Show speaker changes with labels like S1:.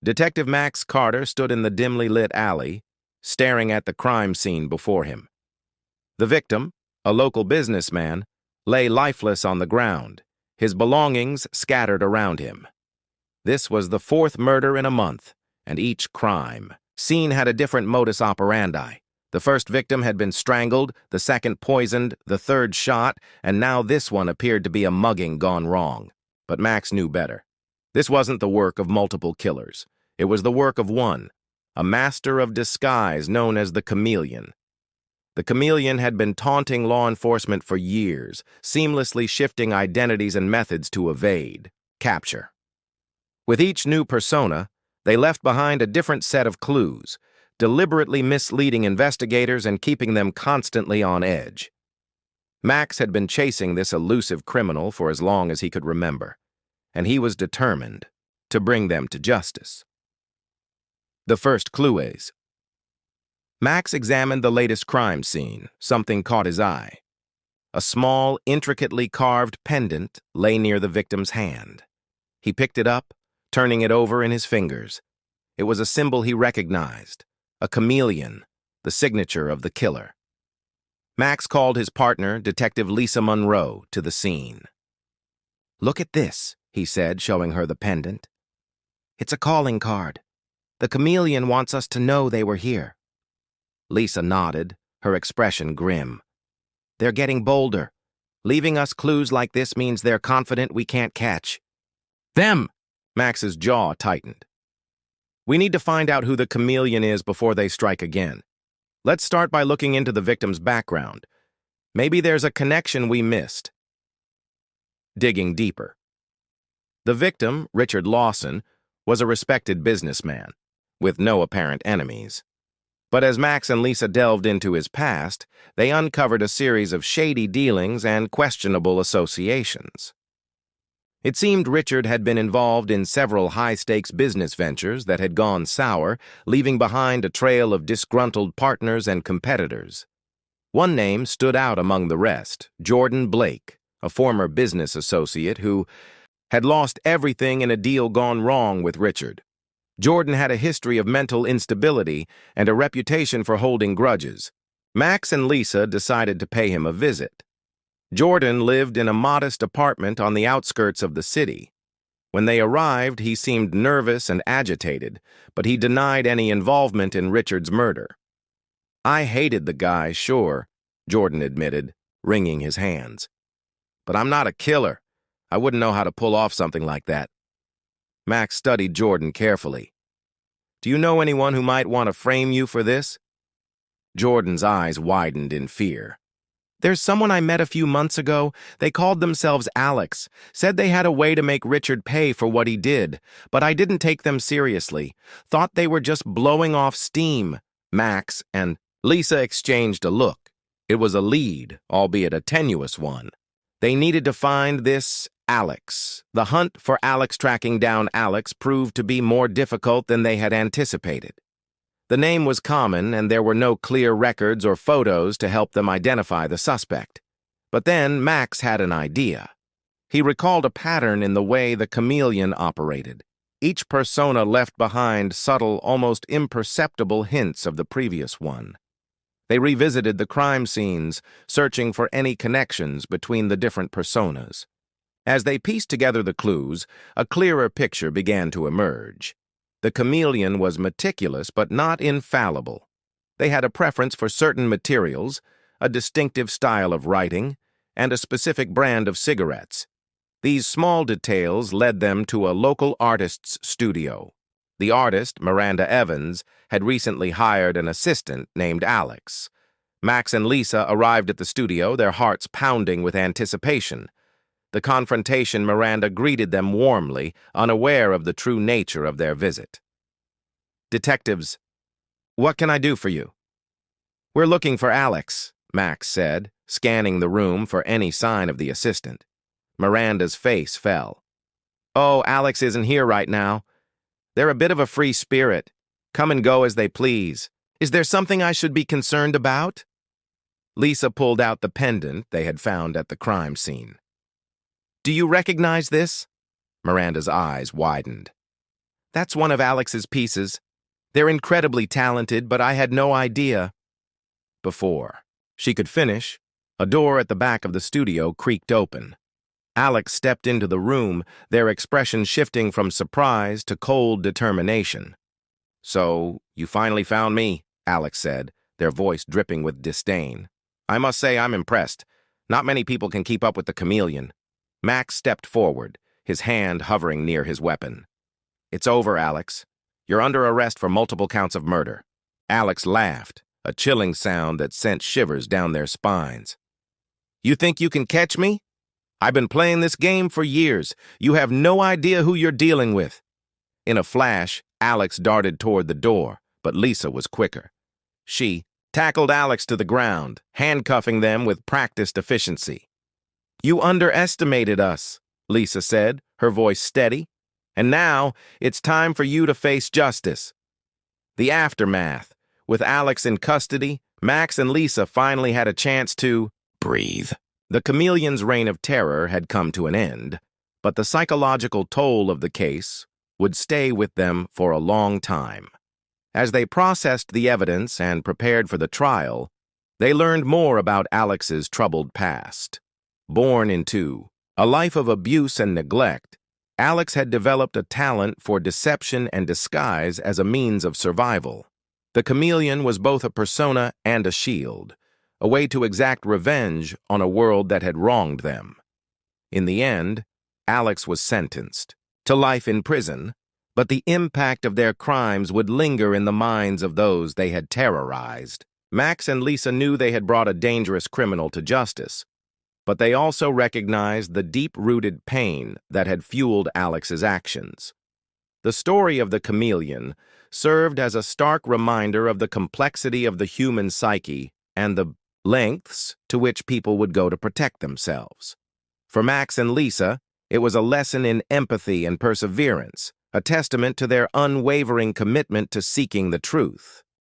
S1: Detective Max Carter stood in the dimly lit alley, staring at the crime scene before him. The victim, a local businessman, lay lifeless on the ground, his belongings scattered around him. This was the fourth murder in a month, and each crime scene had a different modus operandi. The first victim had been strangled, the second poisoned, the third shot, and now this one appeared to be a mugging gone wrong. But Max knew better. This wasn't the work of multiple killers. It was the work of one, a master of disguise known as the Chameleon. The Chameleon had been taunting law enforcement for years, seamlessly shifting identities and methods to evade capture. With each new persona, they left behind a different set of clues, deliberately misleading investigators and keeping them constantly on edge. Max had been chasing this elusive criminal for as long as he could remember, and he was determined to bring them to justice. The first clues. Max examined the latest crime scene. Something caught his eye. A small, intricately carved pendant lay near the victim's hand. He picked it up, turning it over in his fingers. It was a symbol he recognized, a chameleon, the signature of the killer. Max called his partner, Detective Lisa Monroe, to the scene. "Look at this," he said, showing her the pendant. "It's a calling card. The chameleon wants us to know they were here." Lisa nodded, her expression grim. "They're getting bolder. Leaving us clues like this means they're confident we can't catch them." Max's jaw tightened. "We need to find out who the chameleon is before they strike again. Let's start by looking into the victim's background. Maybe there's a connection we missed." Digging deeper. The victim, Richard Lawson, was a respected businessman, with no apparent enemies. But as Max and Lisa delved into his past, they uncovered a series of shady dealings and questionable associations. It seemed Richard had been involved in several high-stakes business ventures that had gone sour, leaving behind a trail of disgruntled partners and competitors. One name stood out among the rest, Jordan Blake, a former business associate who had lost everything in a deal gone wrong with Richard. Jordan had a history of mental instability and a reputation for holding grudges. Max and Lisa decided to pay him a visit. Jordan lived in a modest apartment on the outskirts of the city. When they arrived, he seemed nervous and agitated, but he denied any involvement in Richard's murder. "I hated the guy, sure," Jordan admitted, wringing his hands. "But I'm not a killer. I wouldn't know how to pull off something like that." Max studied Jordan carefully. "Do you know anyone who might want to frame you for this?" Jordan's eyes widened in fear. "There's someone I met a few months ago. They called themselves Alex, said they had a way to make Richard pay for what he did, but I didn't take them seriously. Thought they were just blowing off steam." Max and Lisa exchanged a look. It was a lead, albeit a tenuous one. They needed to find this Alex. The hunt for Alex tracking down Alex proved to be more difficult than they had anticipated. The name was common, and there were no clear records or photos to help them identify the suspect. But then Max had an idea. He recalled a pattern in the way the chameleon operated. Each persona left behind subtle, almost imperceptible hints of the previous one. They revisited the crime scenes, searching for any connections between the different personas. As they pieced together the clues, a clearer picture began to emerge. The chameleon was meticulous but not infallible. They had a preference for certain materials, a distinctive style of writing, and a specific brand of cigarettes. These small details led them to a local artist's studio. The artist, Miranda Evans, had recently hired an assistant named Alex. Max and Lisa arrived at the studio, their hearts pounding with anticipation. The confrontation, Miranda greeted them warmly, unaware of the true nature of their visit. "Detectives, what can I do for you?" "We're looking for Alex," Max said, scanning the room for any sign of the assistant. Miranda's face fell. "Oh, Alex isn't here right now. They're a bit of a free spirit. Come and go as they please. Is there something I should be concerned about?" Lisa pulled out the pendant they had found at the crime scene. "Do you recognize this?" Miranda's eyes widened. That's one of Alex's pieces. They're incredibly talented, but I had no idea. Before she could finish, a door at the back of the studio creaked open. Alex stepped into the room, their expression shifting from surprise to cold determination. "So, you finally found me," Alex said, their voice dripping with disdain. "I must say I'm impressed. Not many people can keep up with the Chameleon." Max stepped forward, his hand hovering near his weapon. "It's over, Alex. You're under arrest for multiple counts of murder." Alex laughed, a chilling sound that sent shivers down their spines. "You think you can catch me? I've been playing this game for years. You have no idea who you're dealing with." In a flash, Alex darted toward the door, but Lisa was quicker. She tackled Alex to the ground, handcuffing them with practiced efficiency. "You underestimated us," Lisa said, her voice steady. "And now, it's time for you to face justice." The aftermath. With Alex in custody, Max and Lisa finally had a chance to breathe. The Chameleon's reign of terror had come to an end, but the psychological toll of the case would stay with them for a long time. As they processed the evidence and prepared for the trial, they learned more about Alex's troubled past. Born into a life of abuse and neglect, Alex had developed a talent for deception and disguise as a means of survival. The Chameleon was both a persona and a shield, a way to exact revenge on a world that had wronged them. In the end, Alex was sentenced to life in prison, but the impact of their crimes would linger in the minds of those they had terrorized. Max and Lisa knew they had brought a dangerous criminal to justice, but they also recognized the deep-rooted pain that had fueled Alex's actions. The story of the Chameleon served as a stark reminder of the complexity of the human psyche and the lengths to which people would go to protect themselves. For Max and Lisa, it was a lesson in empathy and perseverance, a testament to their unwavering commitment to seeking the truth.